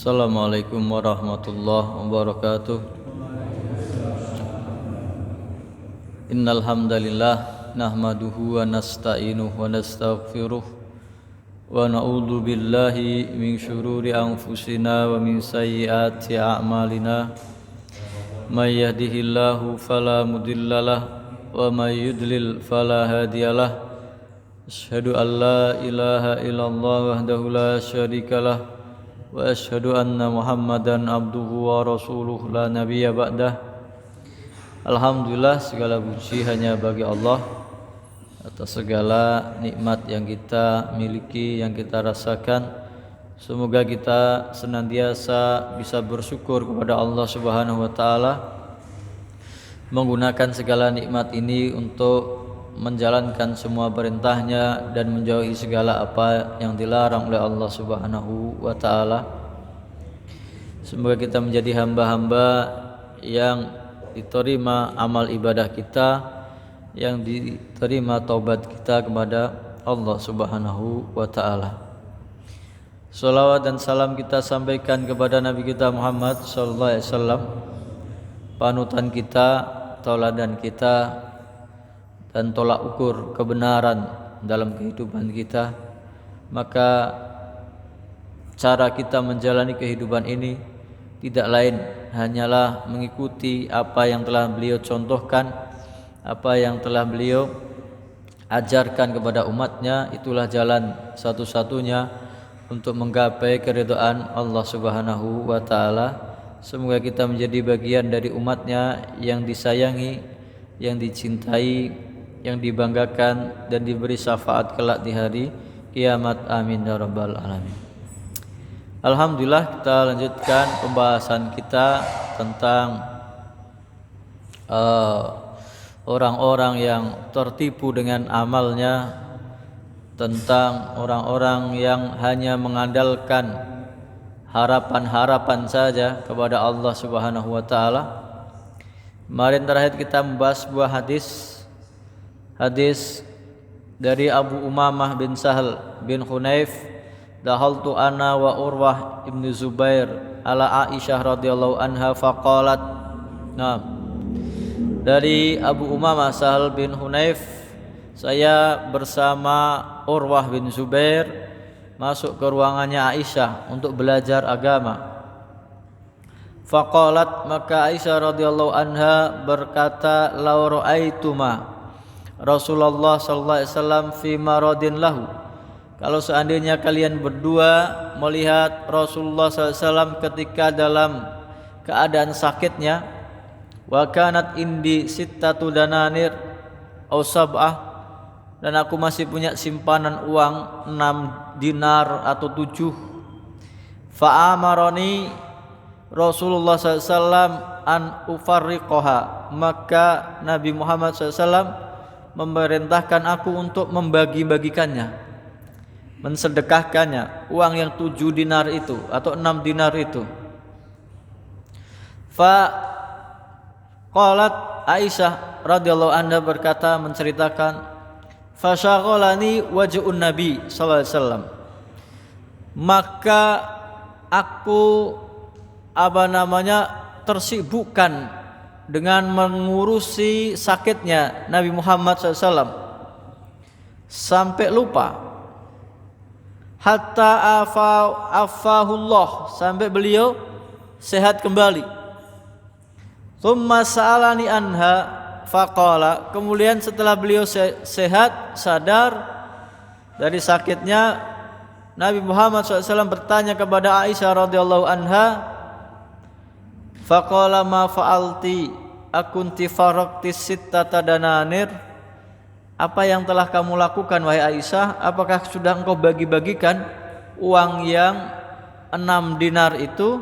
Assalamualaikum warahmatullahi wabarakatuh. Innal hamdalillah nahmaduhu wa nasta'inuhu wa nastaghfiruh wa na'udzu billahi min syururi anfusina wa min sayyiati a'malina. May yahdihillahu fala mudhillalah wa may yudlil fala hadiyalah. Asyhadu an la ilaha illallah wahdahu la syarikalah wa asyhadu anna Muhammadan abduhu wa rasuluh la nabiyya ba'dah. Alhamdulillah, segala puji hanya bagi Allah atas segala nikmat yang kita miliki, yang kita rasakan. Semoga kita senantiasa bisa bersyukur kepada Allah Subhanahu wa taala, menggunakan segala nikmat ini untuk menjalankan semua perintahnya dan menjauhi segala apa yang dilarang oleh Allah Subhanahu wa taala. Semoga kita menjadi hamba-hamba yang diterima amal ibadah kita, yang diterima taubat kita kepada Allah Subhanahu wa taala. Salawat dan salam kita sampaikan kepada Nabi kita Muhammad sallallahu alaihi wasallam, panutan kita, tauladan kita, dan tolak ukur kebenaran dalam kehidupan kita. Maka cara kita menjalani kehidupan ini tidak lain hanyalah mengikuti apa yang telah beliau contohkan, apa yang telah beliau ajarkan kepada umatnya. Itulah jalan satu-satunya untuk menggapai keridhaan Allah Subhanahu wa taala. Semoga kita menjadi bagian dari umatnya yang disayangi, yang dicintai, yang dibanggakan dan diberi syafaat kelak di hari kiamat. Amin ya rabbal alamin. Alhamdulillah, kita lanjutkan pembahasan kita tentang orang-orang yang tertipu dengan amalnya, tentang orang-orang yang hanya mengandalkan harapan-harapan saja kepada Allah Subhanahu wa taala. Kemarin terakhir kita membahas sebuah hadis dari Abu Umamah bin Sahal bin Hunayf, dahaltu ana wa Urwah ibn Zubair ala Aisyah radhiyallahu anha faqalat. Nah, dari Abu Umamah Sahal bin Hunayf, saya bersama Urwah bin Zubair masuk ke ruangannya Aisyah untuk belajar agama. Faqalat, maka Aisyah radhiyallahu anha berkata, law ra'aituma Rasulullah sallallahu alaihi wasallam fi maradin lahu, kalau seandainya kalian berdua melihat Rasulullah sallallahu alaihi wasallam ketika dalam keadaan sakitnya, wa kanat indi sittatu dananir aw sab'ah, dan aku masih punya simpanan uang 6 dinar atau 7, fa amaroni Rasulullah sallallahu alaihi wasallam an ufarriqaha, maka Nabi Muhammad sallallahu alaihi wasallam memerintahkan aku untuk membagi-bagikannya, mensedekahkannya, uang yang 7 dinar itu atau 6 dinar itu. Fa qalat Aisyah radhiyallahu anha berkata, menceritakan, fa syaghalani wajhun Nabi sallallahu alaihi wasallam, maka aku tersibukkan dengan mengurusi sakitnya Nabi Muhammad SAW sampai lupa, hatta afahullah, sampai beliau sehat kembali. Thumma sa'alani anha faqala, kemudian setelah beliau sehat, sadar dari sakitnya, Nabi Muhammad SAW bertanya kepada Aisyah radhiyallahu anha, faqala ma fa'alti akunti farakti sittata dananir, apa yang telah kamu lakukan wahai Aisyah, apakah sudah engkau bagi-bagikan uang yang 6 dinar itu?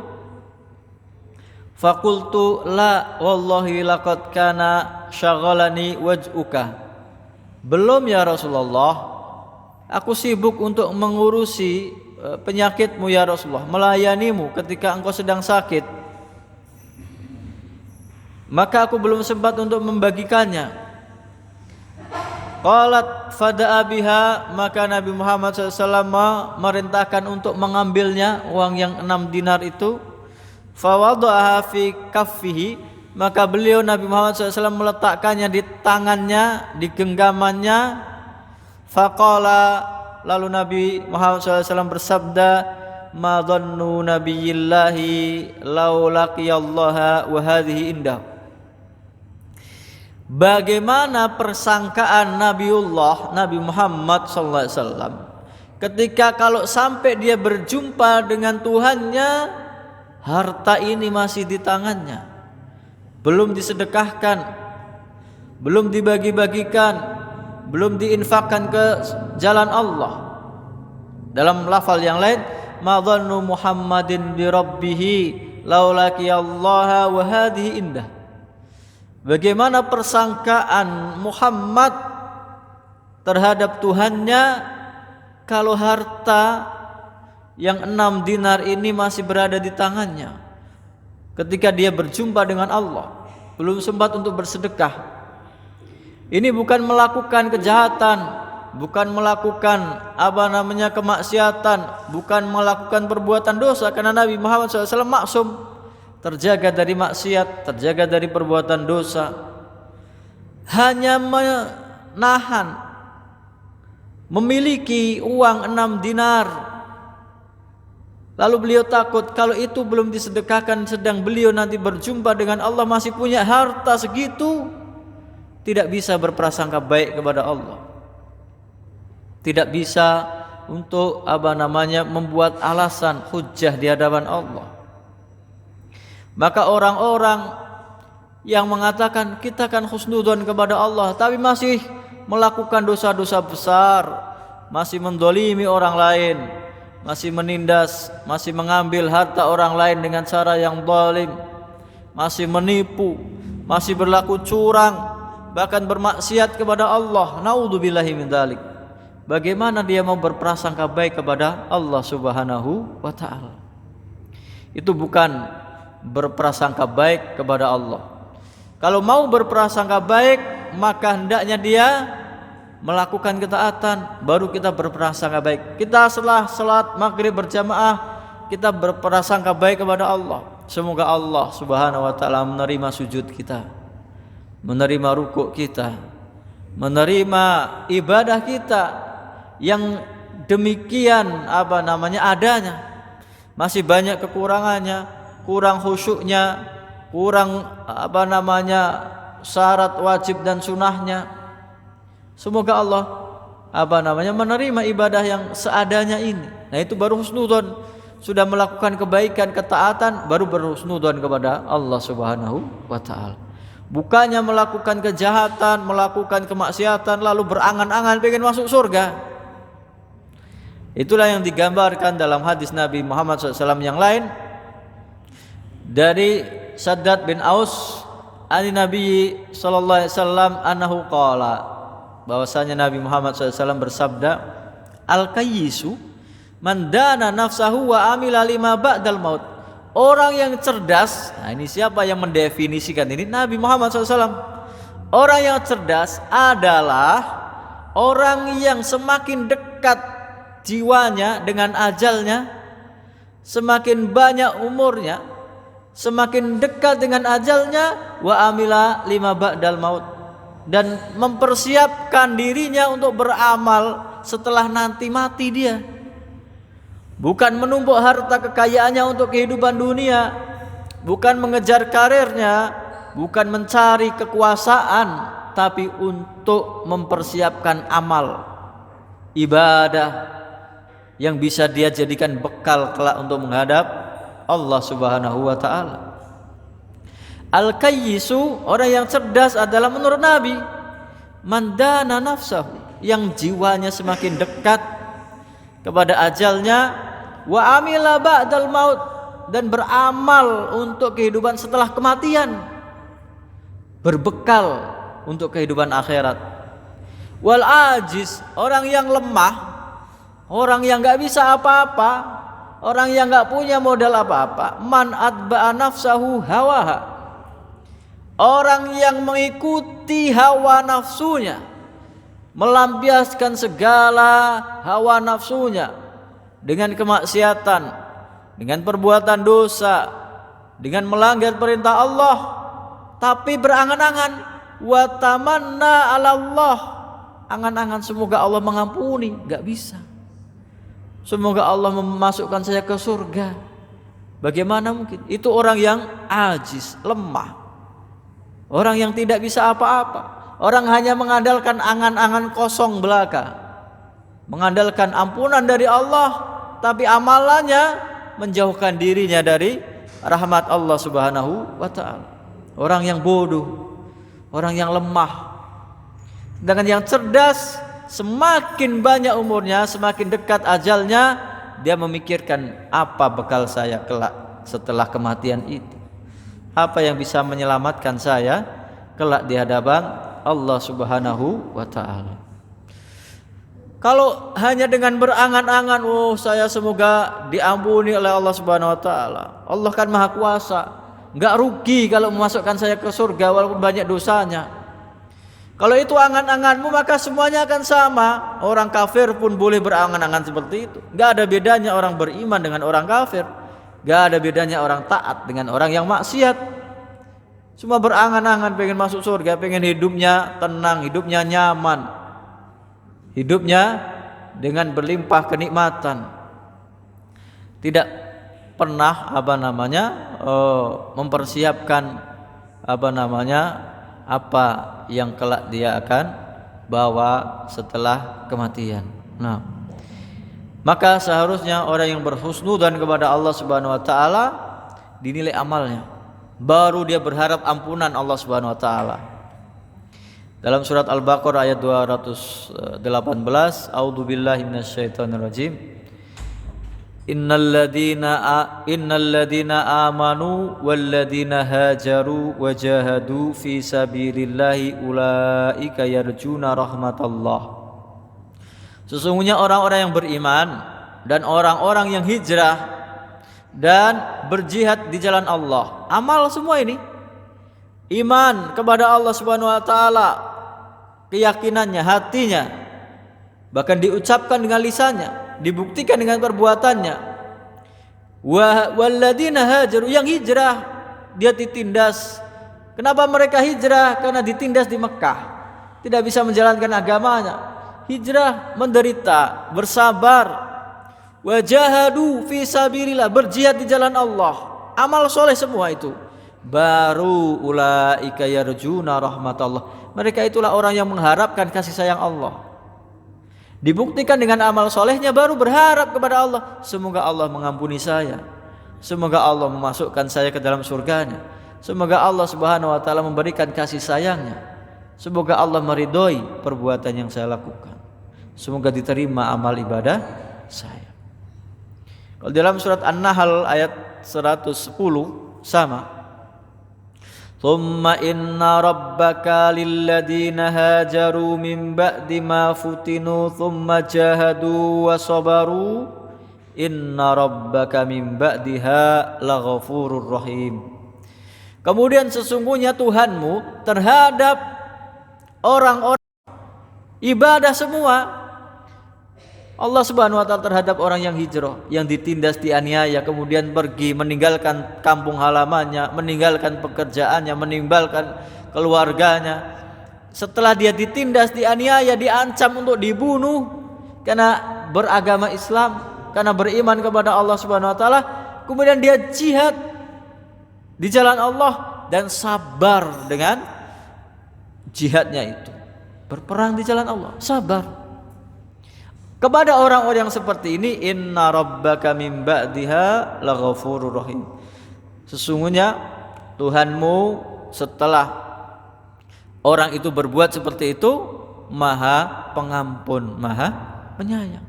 Faqultu la wallahi laqad kana syaghalani waj'uka, belum ya Rasulullah, aku sibuk untuk mengurusi penyakitmu ya Rasulullah, melayanimu ketika engkau sedang sakit, maka aku belum sempat untuk membagikannya. Qalat fada'a biha, maka Nabi Muhammad SAW merintahkan untuk mengambilnya uang yang 6 dinar itu. Fawada'aha fi kaffihi, maka beliau Nabi Muhammad SAW meletakkannya di tangannya, di genggamannya. Faqala, lalu Nabi Muhammad SAW bersabda, ma dhannu nabiyillahi law laqiyallaha wa hadhihi indah. Bagaimana persangkaan Nabiullah Nabi Muhammad SAW ketika kalau sampai dia berjumpa dengan Tuhannya, harta ini masih di tangannya, belum disedekahkan, belum dibagi-bagikan, belum diinfakkan ke jalan Allah. Dalam lafal yang lain, ma dhannu Muhammadin bi rabbih law laqiyallaha wa hadhihi indah. Bagaimana persangkaan Muhammad terhadap Tuhannya kalau harta yang 6 dinar ini masih berada di tangannya ketika dia berjumpa dengan Allah, belum sempat untuk bersedekah. Ini bukan melakukan kejahatan, bukan melakukan kemaksiatan, bukan melakukan perbuatan dosa, karena Nabi Muhammad SAW maksum, terjaga dari maksiat, terjaga dari perbuatan dosa. Hanya menahan, memiliki uang 6 dinar. Lalu beliau takut kalau itu belum disedekahkan, sedang beliau nanti berjumpa dengan Allah masih punya harta segitu, tidak bisa berprasangka baik kepada Allah. Tidak bisa untuk membuat alasan hujjah di hadapan Allah. Maka orang-orang yang mengatakan kita kan husnudzon kepada Allah tapi masih melakukan dosa-dosa besar, masih mendolimi orang lain, masih menindas, masih mengambil harta orang lain dengan cara yang zalim, masih menipu, masih berlaku curang, bahkan bermaksiat kepada Allah, naudzubillahi min dzalik. Bagaimana dia mau berprasangka baik kepada Allah Subhanahu wa taala? Itu bukan berprasangka baik kepada Allah. Kalau mau berprasangka baik, maka hendaknya dia melakukan ketaatan, baru kita berprasangka baik. Kita setelah salat maghrib berjamaah, kita berprasangka baik kepada Allah. Semoga Allah Subhanahu wa taala menerima sujud kita, menerima rukuk kita, menerima ibadah kita yang demikian adanya. Masih banyak kekurangannya, kurang khusyuknya, kurang syarat wajib dan sunahnya. Semoga Allah menerima ibadah yang seadanya ini. Nah, itu baru husnudzon. Sudah melakukan kebaikan, ketaatan, baru berhusnudzon kepada Allah Subhanahu wa taala. Bukannya melakukan kejahatan, melakukan kemaksiatan lalu berangan-angan pengen masuk surga. Itulah yang digambarkan dalam hadis Nabi Muhammad SAW yang lain dari Shaddad bin Aus ani Nabi sallallahu alaihi wasallam annahu qala, bahwasanya Nabi Muhammad SAW bersabda, al-kayyisu man dana nafsahu wa amila lima ba'dal maut. Orang yang cerdas, nah ini siapa yang mendefinisikan ini? Nabi Muhammad SAW. Orang yang cerdas adalah orang yang semakin dekat jiwanya dengan ajalnya, semakin banyak umurnya, semakin dekat dengan ajalnya, wa amila lima ba'dal maut, dan mempersiapkan dirinya untuk beramal setelah nanti mati dia. Bukan menumpuk harta kekayaannya untuk kehidupan dunia, bukan mengejar karirnya, bukan mencari kekuasaan, tapi untuk mempersiapkan amal ibadah yang bisa dia jadikan bekal kelak untuk menghadap Allah Subhanahu wa taala. Al-kayyisu, orang yang cerdas adalah menurut Nabi, mandana nafsahu, yang jiwanya semakin dekat kepada ajalnya, wa amila ba'dal maut, dan beramal untuk kehidupan setelah kematian, berbekal untuk kehidupan akhirat. Wal ajiz, orang yang lemah, orang yang enggak bisa apa-apa, orang yang enggak punya modal apa-apa, man atba'a nafsahu hawaha, orang yang mengikuti hawa nafsunya, melampiaskan segala hawa nafsunya dengan kemaksiatan, dengan perbuatan dosa, dengan melanggar perintah Allah, tapi berangan-angan wa tamanna 'ala Allah, angan-angan semoga Allah mengampuni, enggak bisa. Semoga Allah memasukkan saya ke surga. Bagaimana mungkin? Itu orang yang ajis, lemah. Orang yang tidak bisa apa-apa. Orang hanya mengandalkan angan-angan kosong belaka. Mengandalkan ampunan dari Allah, tapi amalannya menjauhkan dirinya dari rahmat Allah Subhanahu wa taala. Orang yang bodoh, orang yang lemah. Sedangkan yang cerdas, semakin banyak umurnya, semakin dekat ajalnya, dia memikirkan apa bekal saya kelak setelah kematian itu. Apa yang bisa menyelamatkan saya kelak di hadapan Allah Subhanahu wa taala. Kalau hanya dengan berangan-angan, oh saya semoga diampuni oleh Allah Subhanahu wa taala. Allah kan Maha Kuasa. Enggak rugi kalau memasukkan saya ke surga walaupun banyak dosanya. Kalau itu angan-anganmu, maka semuanya akan sama. Orang kafir pun boleh berangan-angan seperti itu. Gak ada bedanya orang beriman dengan orang kafir. Gak ada bedanya orang taat dengan orang yang maksiat. Semua berangan-angan pengen masuk surga, pengen hidupnya tenang, hidupnya nyaman, hidupnya dengan berlimpah kenikmatan. Tidak pernah mempersiapkan apa yang kelak dia akan bawa setelah kematian. Nah, maka seharusnya orang yang berhusnudzan kepada Allah Subhanahu wa taala dinilai amalnya, baru dia berharap ampunan Allah Subhanahu wa taala. Dalam surat Al-Baqarah ayat 218, A'udzubillahi minasyaitonirrajim. Innal ladzina amanu wal ladzina hajaru wajahadu fi sabilillahi ulaika yarjuna rahmatallah. Sesungguhnya orang-orang yang beriman dan orang-orang yang hijrah dan berjihad di jalan Allah. Amal semua ini. Iman kepada Allah Subhanahu wa taala, keyakinannya, hatinya, bahkan diucapkan dengan lisannya, dibuktikan dengan perbuatannya. Walladzina hajaru, yang hijrah, dia ditindas. Kenapa mereka hijrah? Karena ditindas di Mekah, tidak bisa menjalankan agamanya. Hijrah, menderita, bersabar. Wajahadu fi sabilillah, berjihad di jalan Allah. Amal soleh semua itu. Baru ulaika yarjuna rahmatallah, mereka itulah orang yang mengharapkan kasih sayang Allah. Dibuktikan dengan amal solehnya, baru berharap kepada Allah, semoga Allah mengampuni saya, semoga Allah memasukkan saya ke dalam surganya, semoga Allah Subhanahu wa taala memberikan kasih sayangnya, semoga Allah meridhoi perbuatan yang saya lakukan, semoga diterima amal ibadah saya. Kalau dalam surat An-Nahl ayat 110 sama. Thumma inna rabbaka lilladina hajaru min ba'di ma futinu thumma jahadu wa sabaru inna rabbaka min ba'diha laghafurur rahim. Kemudian sesungguhnya Tuhanmu terhadap orang-orang ibadah semua, Allah Subhanahu wa taala terhadap orang yang hijrah, yang ditindas, dianiaya, kemudian pergi meninggalkan kampung halamannya, meninggalkan pekerjaannya, meninggalkan keluarganya. Setelah dia ditindas, dianiaya, diancam untuk dibunuh karena beragama Islam, karena beriman kepada Allah Subhanahu wa taala, kemudian dia jihad di jalan Allah dan sabar dengan jihadnya itu. Berperang di jalan Allah, sabar. Kepada orang-orang yang seperti ini, inna rabbaka min ba'diha laghafurur rahim. Sesungguhnya Tuhanmu setelah orang itu berbuat seperti itu, Maha Pengampun, Maha Penyayang.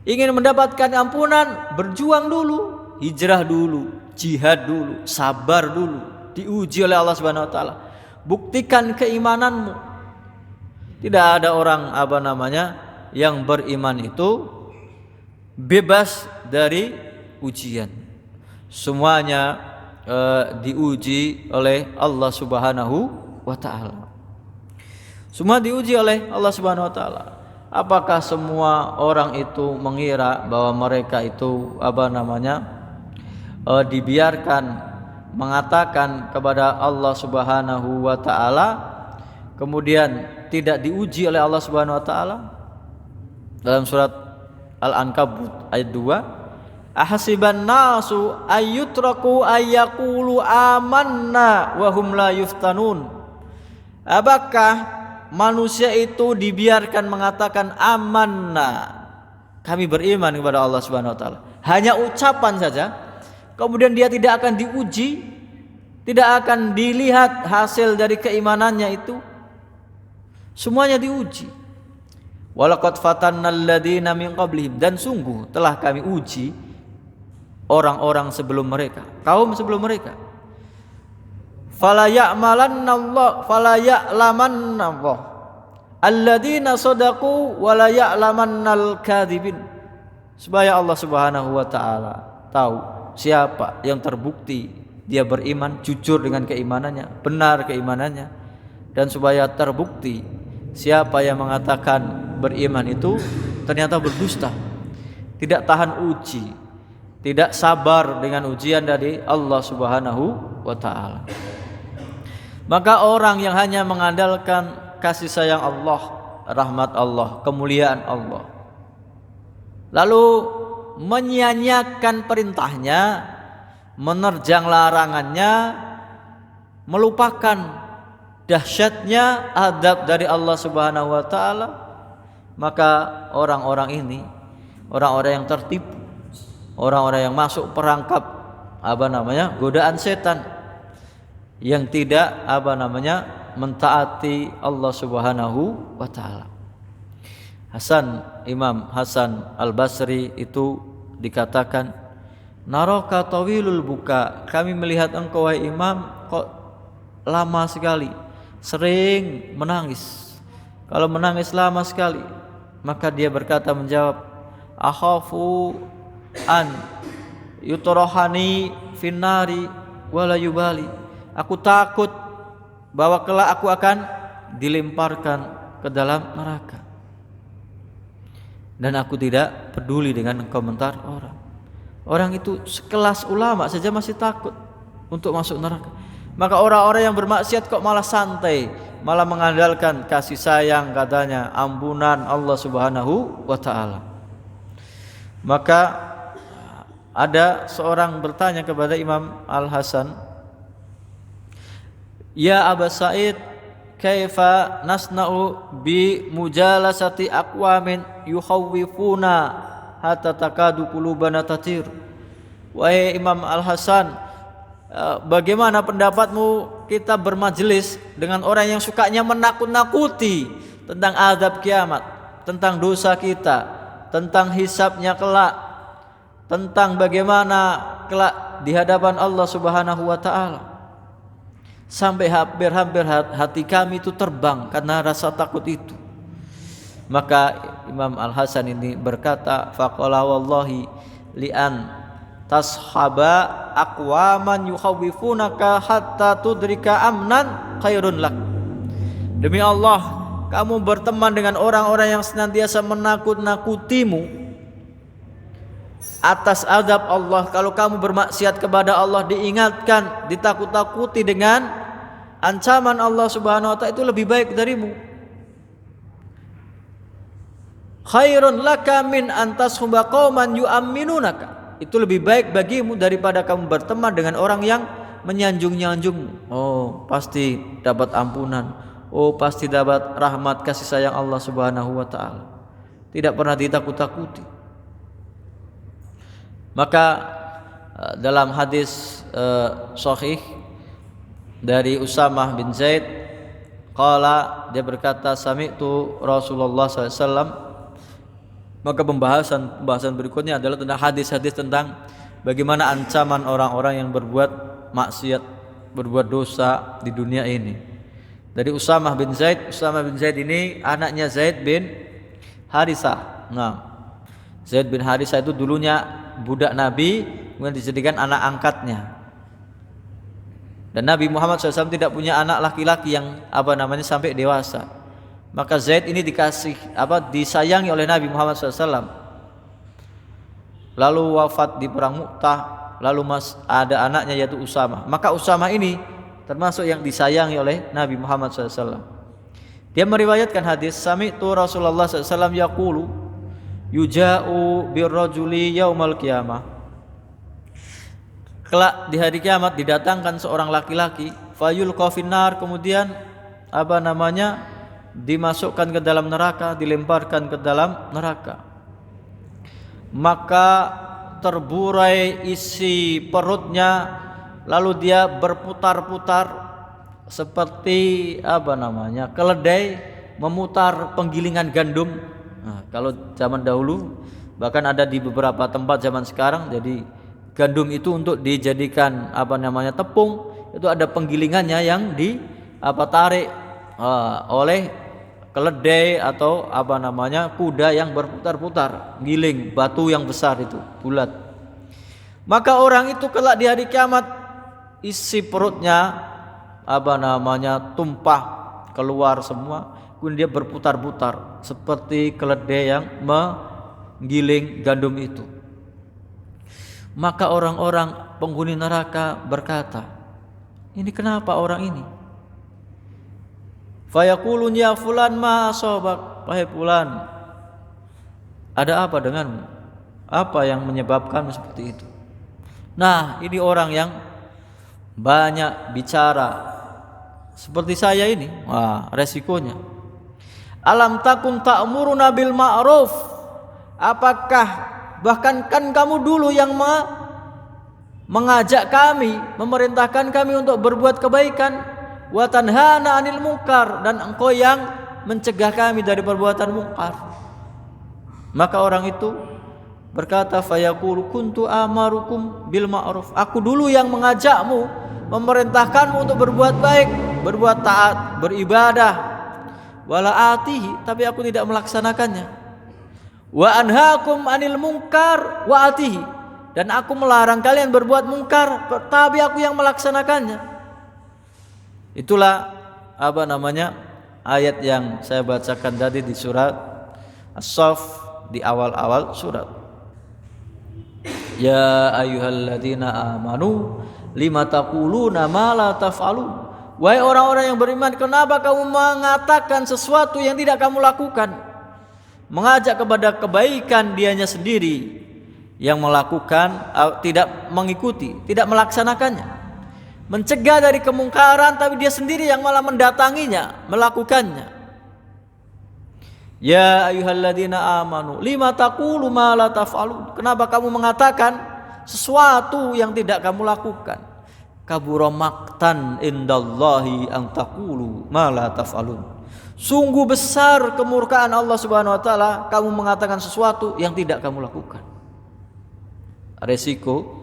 Ingin mendapatkan ampunan, berjuang dulu, hijrah dulu, jihad dulu, sabar dulu, diuji oleh Allah Subhanahu wa taala. Buktikan keimananmu. Tidak ada orang yang beriman itu bebas dari ujian. Semuanya diuji oleh Allah Subhanahu wa taala. Semua diuji oleh Allah Subhanahu wa taala. Apakah semua orang itu mengira bahwa mereka itu dibiarkan mengatakan kepada Allah Subhanahu wa taala kemudian tidak diuji oleh Allah Subhanahu wa taala? Dalam surat Al-Ankabut ayat 2, ahasiban nasu ayyutraku ayyaqulu amanna wa hum la yuftanun. Apakah manusia itu dibiarkan mengatakan amanna, kami beriman kepada Allah Subhanahu wa taala, hanya ucapan saja, kemudian dia tidak akan diuji, tidak akan dilihat hasil dari keimanannya itu? Semuanya diuji. Walaqad fatannal ladzina min qablihim, dan sungguh telah kami uji orang-orang sebelum mereka, kaum sebelum mereka. Fala ya'lamannallahu alladzina shadaqu wa la ya'lamannal kadzibin. Supaya Allah Subhanahu wa taala tahu siapa yang terbukti dia beriman, jujur dengan keimanannya, benar keimanannya, dan supaya terbukti siapa yang mengatakan beriman itu ternyata berdusta, tidak tahan uji, tidak sabar dengan ujian dari Allah Subhanahu wa taala. Maka orang yang hanya mengandalkan kasih sayang Allah, rahmat Allah, kemuliaan Allah, lalu menyia-nyiakan perintahnya, menerjang larangannya, melupakan dahsyatnya adab dari Allah Subhanahu wa taala, maka orang-orang ini orang-orang yang tertipu, orang-orang yang masuk perangkap godaan setan, yang tidak mentaati Allah Subhanahu wa taala. Imam Hasan Al-Basri itu dikatakan, naraka tawilul buka, kami melihat engkau wahai imam kok lama sekali, sering menangis. Kalau menangis lama sekali, maka dia berkata menjawab, akhafu an yutrohani finnari wala yubali. Aku takut bahwa kelak aku akan dilemparkan ke dalam neraka, dan aku tidak peduli dengan komentar orang. Orang itu sekelas ulama saja masih takut untuk masuk neraka, maka orang-orang yang bermaksiat kok malah santai, malah mengandalkan kasih sayang, katanya ampunan Allah Subhanahu wa taala. Maka ada seorang bertanya kepada Imam Al-Hasan, ya Aba Sa'id, kaifa nasna'u bi mujalasati aqwamin yukhawwifuna hatta takadu qulubana tatir. Wahai Imam Al-Hasan, bagaimana pendapatmu kita bermajelis dengan orang yang sukanya menakut-nakuti tentang azab kiamat, tentang dosa kita, tentang hisabnya kelak, tentang bagaimana kelak di hadapan Allah Subhanahu wa taala, sampai hampir-hampir hati kami itu terbang karena rasa takut itu. Maka Imam Al-Hasan ini berkata, faqala wallahi li'an tashaba aqwaman yukhawwifunaka hatta tudrika amnan khairun lak. Demi Allah, kamu berteman dengan orang-orang yang senantiasa menakut-nakutimu atas azab Allah. Kalau kamu bermaksiat kepada Allah, diingatkan, ditakut-takuti dengan ancaman Allah Subhanahu wa taala, itu lebih baik darimu. Khairun laka min antashuba qauman yu'minunaka. Itu lebih baik bagimu daripada kamu berteman dengan orang yang menyanjung-nyanjungmu. Oh, pasti dapat ampunan. Oh, pasti dapat rahmat kasih sayang Allah Subhanahu wa taala. Tidak pernah ditakut-takuti. Maka dalam hadis sahih dari Usamah bin Zaid, qala, dia berkata, sami'tu Rasulullah SAW. Maka pembahasan berikutnya adalah tentang hadis-hadis tentang bagaimana ancaman orang-orang yang berbuat maksiat, berbuat dosa di dunia ini. Dari Usamah bin Zaid. Usamah bin Zaid ini anaknya Zaid bin Harisah. Nah, Zaid bin Harisah itu dulunya budak Nabi, kemudian dijadikan anak angkatnya. Dan Nabi Muhammad SAW tidak punya anak laki-laki yang sampai dewasa. Maka Zaid ini disayangi oleh Nabi Muhammad SAW. Lalu wafat di perang Mu'tah. Lalu ada anaknya yaitu Usamah. Maka Usamah ini termasuk yang disayangi oleh Nabi Muhammad SAW. Dia meriwayatkan hadis, sami'tu Rasulullah SAW yaqulu yuja'u birrajuli yaumal qiyamah. Kelak di hari kiamat didatangkan seorang laki-laki, fayulqa finnar, kemudian dimasukkan ke dalam neraka, dilemparkan ke dalam neraka. Maka terburai isi perutnya, lalu dia berputar-putar seperti keledai memutar penggilingan gandum. Nah, kalau zaman dahulu, bahkan ada di beberapa tempat zaman sekarang, jadi gandum itu untuk dijadikan tepung, itu ada penggilingannya yang tarik oleh keledai atau kuda yang berputar-putar, giling batu yang besar itu bulat. Maka orang itu kelak di hari kiamat isi perutnya tumpah keluar semua, kemudian dia berputar-putar seperti keledai yang menggiling gandum itu. Maka orang-orang penghuni neraka berkata, ini kenapa orang ini? Fayaqulun ya fulan ma asabak, wahai fulan, ada apa denganmu? Apa yang menyebabkanmu seperti itu? Nah, ini orang yang banyak bicara seperti saya ini. Wah, resikonya. Alam takun ta'muruna bil ma'ruf? Apakah bahkan kan kamu dulu yang mengajak kami, memerintahkan kami untuk berbuat kebaikan, wa tanhana 'anil munkar, dan engkau yang mencegah kami dari perbuatan mungkar. Maka orang itu berkata, fayaqulu kuntu amarukum bil ma'ruf, aku dulu yang mengajakmu, memerintahkanmu untuk berbuat baik, berbuat taat, beribadah, wala atihi, tapi aku tidak melaksanakannya. Wa anhaakum 'anil munkar wa atihi, dan aku melarang kalian berbuat mungkar, tapi aku yang melaksanakannya. Itulah ayat yang saya bacakan tadi di surat As-Saff di awal-awal surat. Ya ayyuhalladzina amanu lima taquluna ma la taf'alun. Wahai orang-orang yang beriman, kenapa kamu mengatakan sesuatu yang tidak kamu lakukan? Mengajak kepada kebaikan dianya sendiri yang melakukan, tidak mengikuti, tidak melaksanakannya. Mencegah dari kemungkaran, tapi dia sendiri yang malah mendatanginya, melakukannya. Ya ayyuhalladzina amanu lima taqulu ma la taf'alun. Kenapa kamu mengatakan sesuatu yang tidak kamu lakukan? Kabura maqtan indallahi an taqulu ma la taf'alun. Sungguh besar kemurkaan Allah Subhanahu wa taala kamu mengatakan sesuatu yang tidak kamu lakukan. Resiko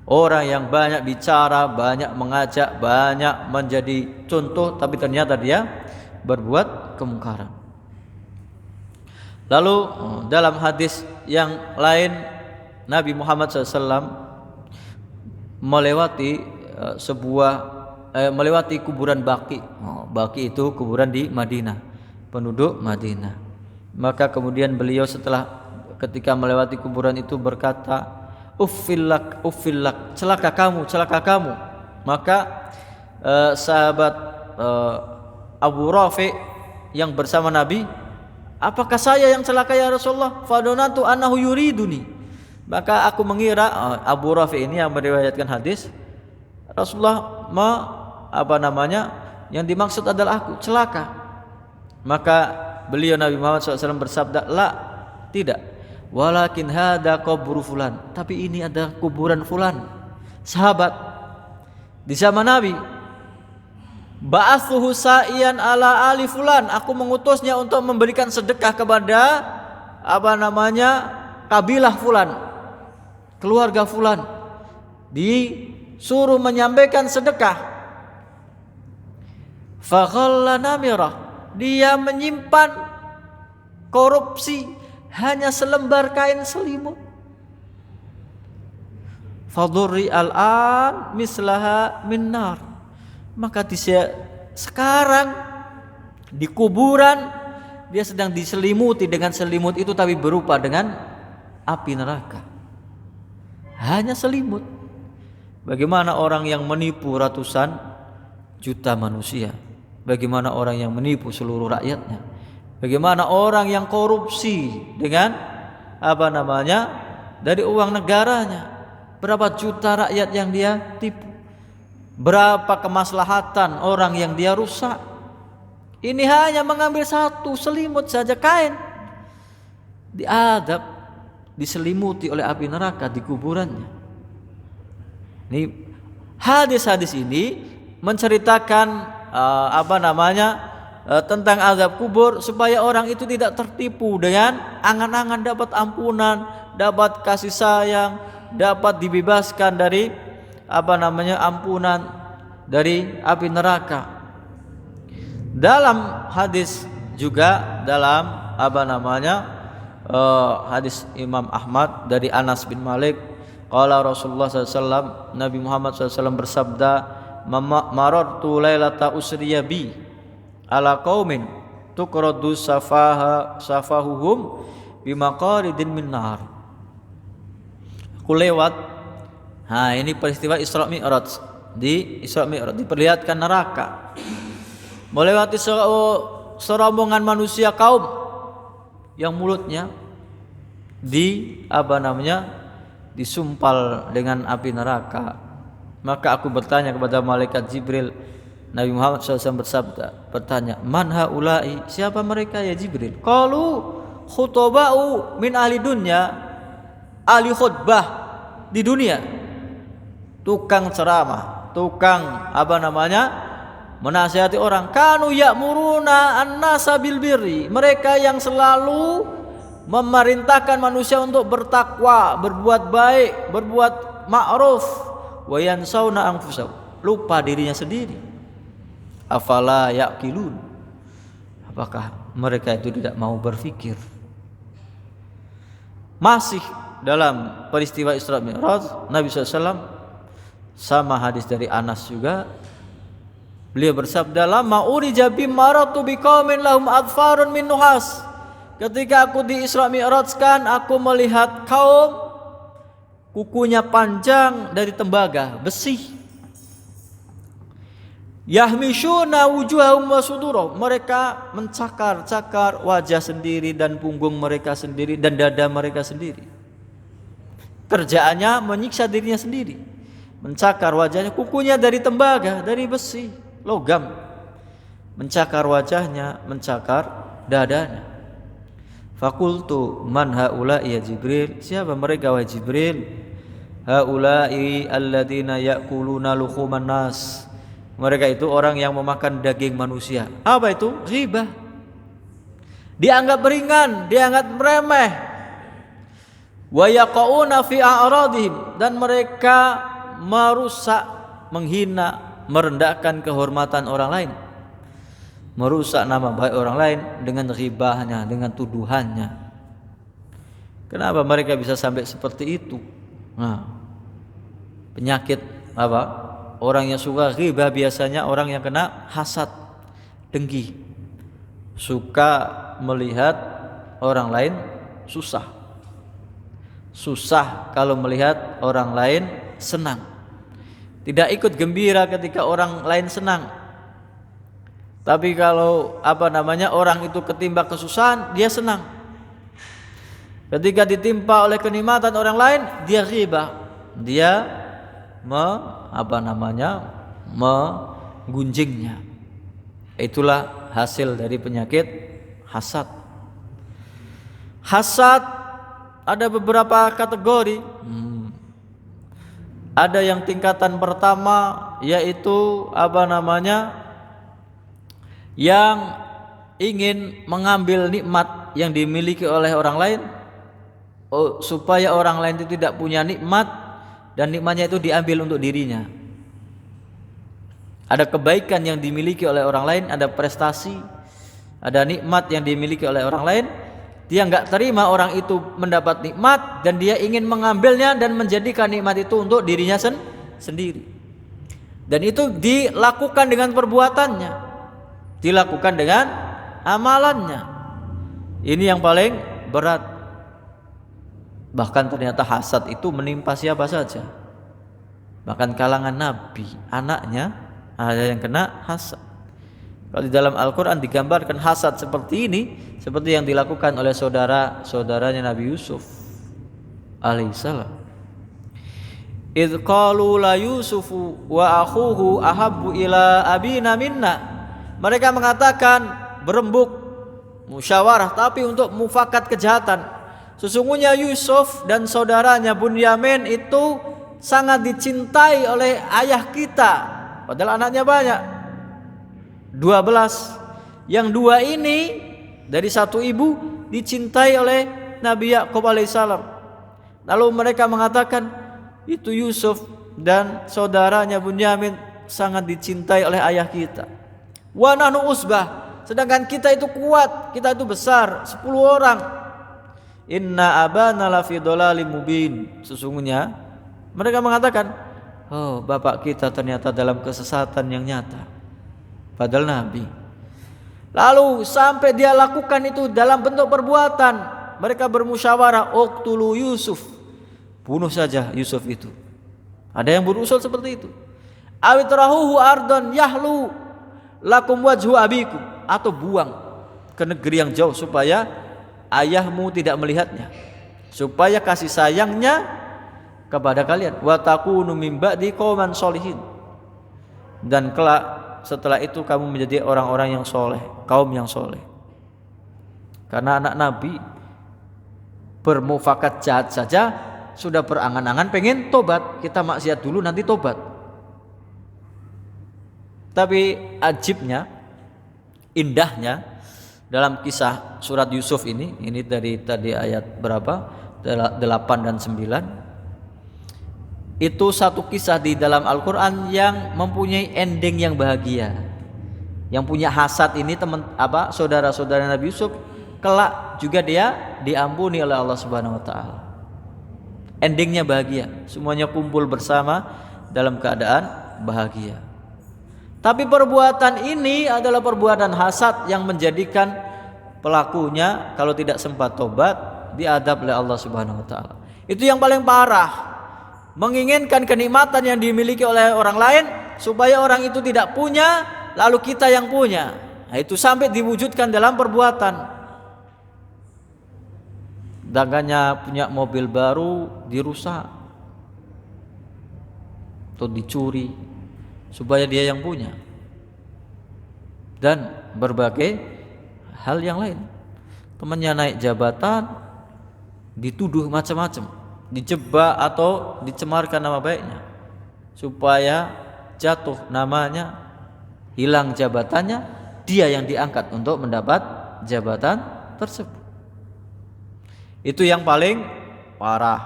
orang yang banyak bicara, banyak mengajak, banyak menjadi contoh, tapi ternyata dia berbuat kemungkaran. Lalu dalam hadis yang lain, Nabi Muhammad SAW melewati kuburan Baqi. Baqi itu kuburan di Madinah, penduduk Madinah. Maka kemudian beliau ketika melewati kuburan itu berkata, uffillak, uffillak, celaka kamu. Maka sahabat Abu Rafi yang bersama Nabi, apakah saya yang celaka ya Rasulullah? Fadonatu annahu yuriduni. Maka aku mengira, Abu Rafi ini yang meriwayatkan hadis, Rasulullah yang dimaksud adalah aku celaka. Maka beliau Nabi Muhammad SAW bersabda, la, tidak, walakin hada qabru fulan, tapi ini ada kuburan fulan, sahabat di zaman Nabi. Ba'athuhu sa'iyan ala ali fulan, aku mengutusnya untuk memberikan sedekah kepada kabilah fulan, keluarga fulan, disuruh menyampaikan sedekah. Faghalla namirah, dia menyimpan korupsi hanya selembar kain selimut. Fadurri al-an mislaha minnar, maka sekarang di kuburan dia sedang diselimuti dengan selimut itu, tapi berupa dengan api neraka. Hanya selimut. Bagaimana orang yang menipu ratusan juta manusia? Bagaimana orang yang menipu seluruh rakyatnya? Bagaimana orang yang korupsi dengan dari uang negaranya? Berapa juta rakyat yang dia tipu? Berapa kemaslahatan orang yang dia rusak? Ini hanya mengambil satu selimut saja, kain, diadab, diselimuti oleh api neraka di kuburannya. Ini hadis-hadis ini menceritakan tentang azab kubur, supaya orang itu tidak tertipu dengan angan-angan dapat ampunan, dapat kasih sayang, dapat dibebaskan dari ampunan dari api neraka. Dalam hadis juga, dalam hadis Imam Ahmad dari Anas bin Malik, qala Rasulullah SAW, Nabi Muhammad SAW bersabda, marartu lailata usriya bi ala qaumin tuqradu safahuhum bimaqaridin min nar. Aku lewat, ini peristiwa Isra Mi'raj. Di Isra Mi'raj diperlihatkan neraka, melewati serombongan manusia kaum yang mulutnya disumpal dengan api neraka. Maka aku bertanya kepada malaikat Jibril. Nabi Muhammad SAW bertanya, man haula'i, siapa mereka ya Jibril? Qalu khutoba'u min ahli dunya, ahli khutbah di dunia, tukang ceramah, tukang menasihati orang. Kanu ya'muruna an-nasa bil birri, mereka yang selalu memerintahkan manusia untuk bertakwa, berbuat baik, berbuat ma'ruf, wa yansawna anfusahum, lupa dirinya sendiri. Afala yaqilun, apakah mereka itu tidak mau berpikir? Masih dalam peristiwa Isra Mi'raj, Nabi SAW, sama hadis dari Anas juga, beliau bersabda, lama urija bimaratu biqaumin lahum adfarun min nuhas. Ketika aku di Isra Mi'rajkan, aku melihat kaum kukunya panjang dari tembaga, besi. Yahmishuna wujuhahum wa sudurahum, mereka mencakar-cakar wajah sendiri dan punggung mereka sendiri dan dada mereka sendiri. Kerjaannya menyiksa dirinya sendiri, mencakar wajahnya, kukunya dari tembaga, dari besi, logam, mencakar wajahnya, mencakar dadanya. Fakultu man haula'i ya Jibril, siapa mereka wahai Jibril? Haula'i alladina ya'kuluna luhuman nas, mereka itu orang yang memakan daging manusia. Apa itu? Ghibah. Dianggap ringan, dianggap remeh. Wa yaqauna fi a'radihim, dan mereka merusak, menghina, merendahkan kehormatan orang lain, merusak nama baik orang lain dengan ghibahnya, dengan tuduhannya. Kenapa mereka bisa sampai seperti itu? Penyakit orang yang suka ghibah biasanya orang yang kena hasad, dengki, suka melihat orang lain susah kalau melihat orang lain senang, tidak ikut gembira ketika orang lain senang. Tapi kalau orang itu ketimpa kesusahan, dia senang. Ketika ditimpa oleh kenikmatan orang lain, dia ghibah, dia menggunjingnya. Itulah hasil dari penyakit hasad. Hasad ada beberapa kategori. Ada yang tingkatan pertama, yaitu yang ingin mengambil nikmat yang dimiliki oleh orang lain, supaya orang lain itu tidak punya nikmat, dan nikmatnya itu diambil untuk dirinya. Ada kebaikan yang dimiliki oleh orang lain, ada prestasi, ada nikmat yang dimiliki oleh orang lain, dia enggak terima orang itu mendapat nikmat, dan dia ingin mengambilnya dan menjadikan nikmat itu untuk dirinya sendiri. Dan itu dilakukan dengan perbuatannya, dilakukan dengan amalannya. Ini yang paling berat. Bahkan ternyata hasad itu menimpa siapa saja. Bahkan kalangan Nabi, anaknya ada yang kena hasad. Kalau di dalam Al-Quran digambarkan hasad seperti ini, seperti yang dilakukan oleh saudaranya Nabi Yusuf alaihissalam. Idh qalu la Yusufu wa akhuhu ahabbu ila abina minna. Mereka mengatakan berembuk, musyawarah, tapi untuk mufakat kejahatan. Sesungguhnya Yusuf dan saudaranya Bunyamin itu sangat dicintai oleh ayah kita, padahal anaknya banyak, 12. Yang 2 ini dari satu ibu dicintai oleh Nabi Yakub alaihissalam. Lalu mereka mengatakan itu Yusuf dan saudaranya Bunyamin sangat dicintai oleh ayah kita. Wa nahnu usbah, sedangkan kita itu kuat, kita itu besar, 10 orang. Inna abana lafi dhalalim mubin. Sesungguhnya mereka mengatakan, oh, bapak kita ternyata dalam kesesatan yang nyata, padahal Nabi. Lalu sampai dia lakukan itu dalam bentuk perbuatan. Mereka bermusyawarah, uqtulu Yusuf, bunuh saja Yusuf itu. Ada yang berusul seperti itu. Awitrahuhu ardon yahlu lakum wajhu abikum, atau buang ke negeri yang jauh supaya ayahmu tidak melihatnya, supaya kasih sayangnya kepada kalian. Wa takunu min ba'di qauman sholihin, dan kelak setelah itu kamu menjadi orang-orang yang soleh, kaum yang soleh. Karena anak Nabi bermufakat jahat saja sudah berangan-angan pengen tobat. Kita maksiat dulu nanti tobat. Tapi ajibnya, indahnya dalam kisah surat Yusuf ini dari tadi ayat berapa? 8 dan 9. Itu satu kisah di dalam Al-Quran yang mempunyai ending yang bahagia. Yang punya hasad ini saudara-saudara Nabi Yusuf, kelak juga dia diampuni oleh Allah Subhanahu wa taala. Endingnya bahagia, semuanya kumpul bersama dalam keadaan bahagia. Tapi perbuatan ini adalah perbuatan hasad yang menjadikan pelakunya kalau tidak sempat tobat diadab oleh Allah Subhanahu wa taala. Itu yang paling parah. Menginginkan kenikmatan yang dimiliki oleh orang lain supaya orang itu tidak punya, lalu kita yang punya. Nah, itu sampai diwujudkan dalam perbuatan. Dagangannya punya mobil baru dirusak atau dicuri supaya dia yang punya, dan berbagai hal yang lain. Temannya naik jabatan dituduh macam-macam, dijebak atau dicemarkan nama baiknya supaya jatuh namanya, hilang jabatannya, dia yang diangkat untuk mendapat jabatan tersebut. Itu yang paling parah.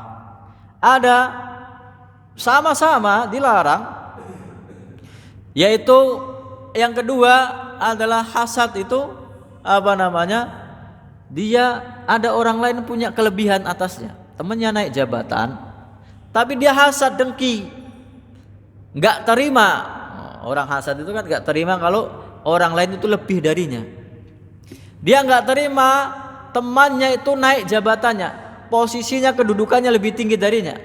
Ada sama-sama dilarang, yaitu yang kedua adalah hasad. Itu dia ada orang lain punya kelebihan atasnya, temannya naik jabatan, tapi dia hasad, dengki, nggak terima. Orang hasad itu kan nggak terima kalau orang lain itu lebih darinya. Dia nggak terima temannya itu naik jabatannya, posisinya, kedudukannya lebih tinggi darinya.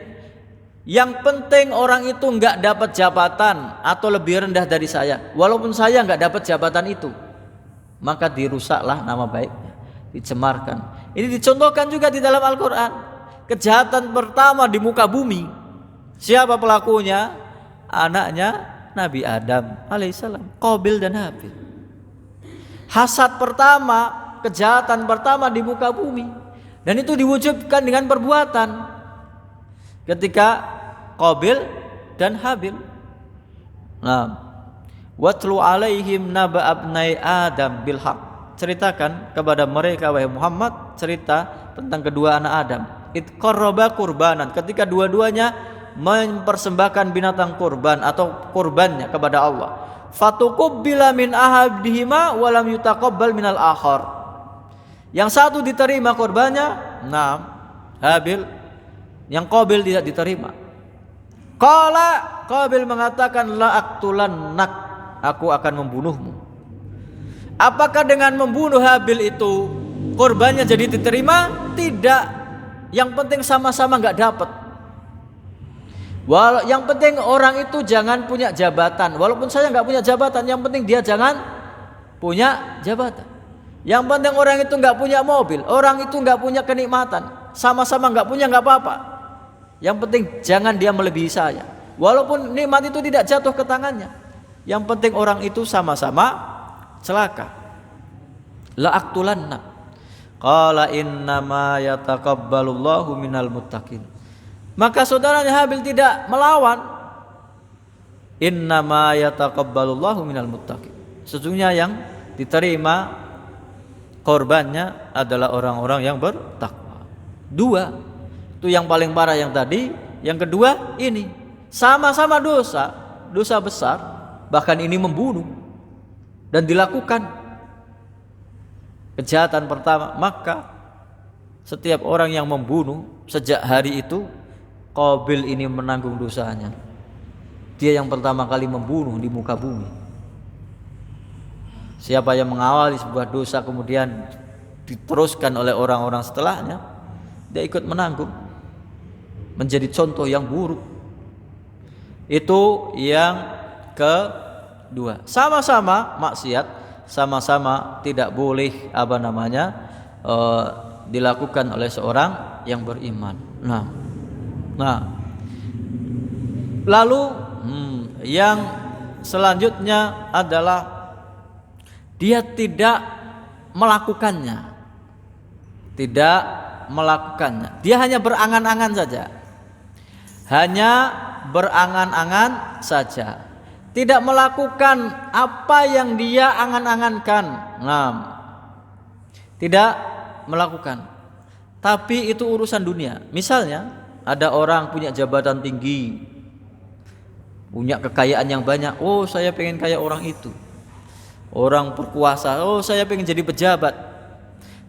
Yang penting orang itu nggak dapat jabatan atau lebih rendah dari saya, walaupun saya nggak dapat jabatan itu, maka dirusaklah nama baiknya, dicemarkan. Ini dicontohkan juga di dalam Al-Quran. Kejahatan pertama di muka bumi, siapa pelakunya? Anaknya Nabi Adam alaihissalam, Qabil dan Habil. Hasad pertama, kejahatan pertama di muka bumi, dan itu diwujudkan dengan perbuatan ketika Qabil dan Habil. Nah, watlu alaihim naba abnai Adam bil haq, ceritakan kepada mereka wahai Muhammad cerita tentang kedua anak Adam. Id qarraba qurbanan, ketika dua-duanya mempersembahkan binatang kurban atau kurbannya kepada Allah. Fatuqubbila min ahadihima wa lam yutaqabbal minal akhar. Yang satu diterima korbannya, Habil. Yang Qabil tidak diterima. Qabil mengatakan, la aqtulannak, aku akan membunuhmu. Apakah dengan membunuh Habil itu korbannya jadi diterima? Tidak. Yang penting sama-sama nggak dapat. Yang penting orang itu jangan punya jabatan. Walaupun saya nggak punya jabatan, yang penting dia jangan punya jabatan. Yang penting orang itu nggak punya mobil, orang itu nggak punya kenikmatan, sama-sama nggak punya nggak apa-apa. Yang penting jangan dia melebihi saya. Walaupun nikmat itu tidak jatuh ke tangannya, yang penting orang itu sama-sama celaka. La aqtulanna. Qala innama yataqabbalullahu minal muttaqin. Maka saudaranya Habil tidak melawan. Innama yataqabbalullahu minal muttaqin. Sesungguhnya yang diterima korbannya adalah orang-orang yang bertakwa. Dua, itu yang paling parah yang tadi. Yang kedua ini, sama-sama dosa besar, bahkan ini membunuh dan dilakukan kejahatan pertama. Maka setiap orang yang membunuh sejak hari itu, Qabil ini menanggung dosanya. Dia yang pertama kali membunuh di muka bumi. Siapa yang mengawali sebuah dosa kemudian diteruskan oleh orang-orang setelahnya, dia ikut menanggung, menjadi contoh yang buruk. Itu yang kedua. Sama-sama maksiat, sama-sama tidak boleh dilakukan oleh seorang yang beriman. Nah, lalu yang selanjutnya adalah dia tidak melakukannya. Dia hanya berangan-angan saja. Tidak melakukan apa yang dia angan-angankan. Tidak melakukan. Tapi itu urusan dunia. Misalnya ada orang punya jabatan tinggi, punya kekayaan yang banyak. Oh, saya pengen kayak orang itu. Orang berkuasa, oh saya pengen jadi pejabat.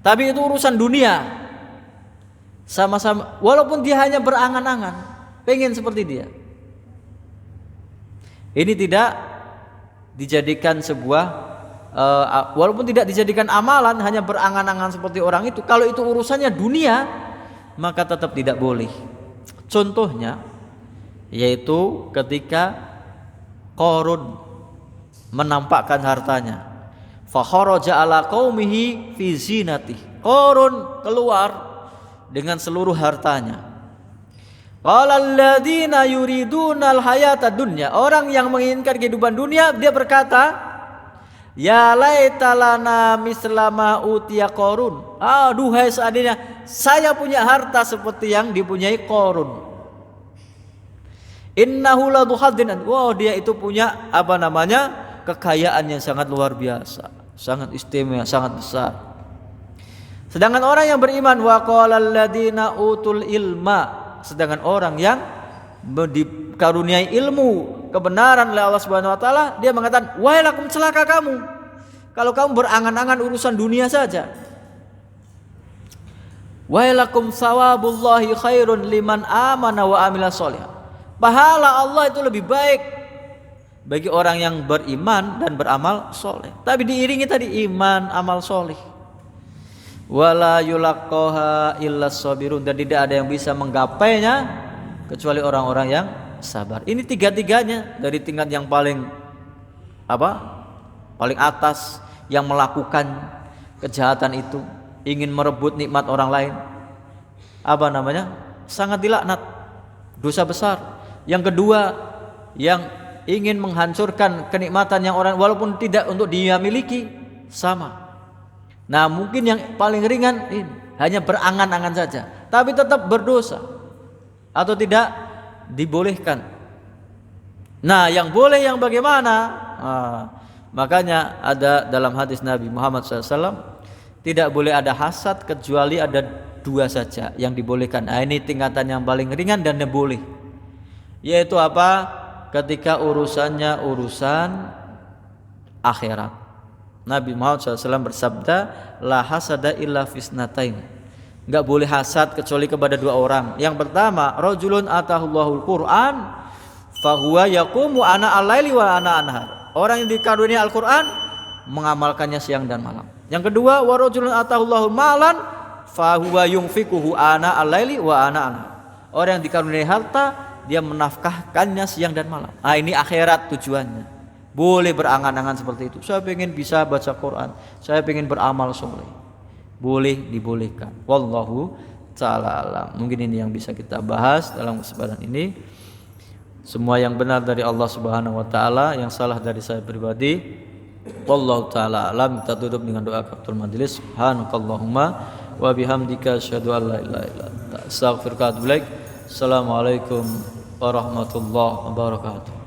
Tapi itu urusan dunia. Sama-sama, walaupun dia hanya berangan-angan pengen seperti dia. Ini tidak dijadikan sebuah walaupun tidak dijadikan amalan, hanya berangan-angan seperti orang itu. Kalau itu urusannya dunia, maka tetap tidak boleh. Contohnya yaitu ketika Qarun menampakkan hartanya. Fa kharaja ala qaumihi fi zinati. Qarun keluar dengan seluruh hartanya. Qala alladziina yuriduna al-hayata dunya. Orang yang menginginkan kehidupan dunia, dia berkata, ya laita lana mislama utiya Qarun. Duhai seandainya saya punya harta seperti yang dipunyai Qarun. Innahu la duhaddin. Dia itu punya kekayaan yang sangat luar biasa, sangat istimewa, sangat besar. Sedangkan orang yang beriman, wa qalal ladzina utul ilma, sedangkan orang yang dikaruniai ilmu kebenaran oleh Allah Subhanahu wa taala, dia mengatakan, wailakum, celaka kamu kalau kamu berangan-angan urusan dunia saja. Wailakum sawabullahi khairun liman amana wa amila sholih. Pahala Allah itu lebih baik bagi orang yang beriman dan beramal soleh. Tapi diiringi tadi iman, amal soleh. Wala yulaqqaha illa sabirun, dan tidak ada yang bisa menggapainya kecuali orang-orang yang sabar. Ini tiga-tiganya dari tingkat yang paling atas, yang melakukan kejahatan itu, ingin merebut nikmat orang lain, sangat dilaknat, dosa besar. Yang kedua, yang ingin menghancurkan kenikmatan yang orang, walaupun tidak untuk dia miliki, sama. Nah, mungkin yang paling ringan ini hanya berangan-angan saja, tapi tetap berdosa atau tidak dibolehkan. Nah, yang boleh yang bagaimana? Makanya ada dalam hadis Nabi Muhammad SAW, tidak boleh ada hasad kecuali ada dua saja yang dibolehkan. Ini tingkatan yang paling ringan dan yang boleh, yaitu ketika urusannya urusan akhirat. Nabi Muhammad SAW bersabda, la hasada illa fisnatain. Enggak boleh hasad kecuali kepada dua orang. Yang pertama, rajulun atahullahul Qur'an fahuwa yaqumu ana al-laili wa ana anhar. Orang yang dikaruniai Al-Qur'an mengamalkannya siang dan malam. Yang kedua, wa rajulun atahullahu malan fa huwa yunfikuhu ana al-laili wa ana. Orang yang dikaruniai harta, dia menafkahkannya siang dan malam. Ini akhirat tujuannya. Boleh berangan-angan seperti itu. Saya ingin bisa baca Quran, saya ingin beramal soleh. Boleh, dibolehkan. Wallahu ta'ala alam. Mungkin ini yang bisa kita bahas dalam kesempatan ini. Semua yang benar dari Allah Subhanahu wa taala, yang salah dari saya pribadi. Wallahu ta'ala alam. Kita tutup dengan doa kafaratul majelis. Subhanakallahumma wa bihamdika asyhadu an la ilaha illa anta astaghfiruka wa atubu ilaik. Assalamualaikum warahmatullahi wabarakatuh.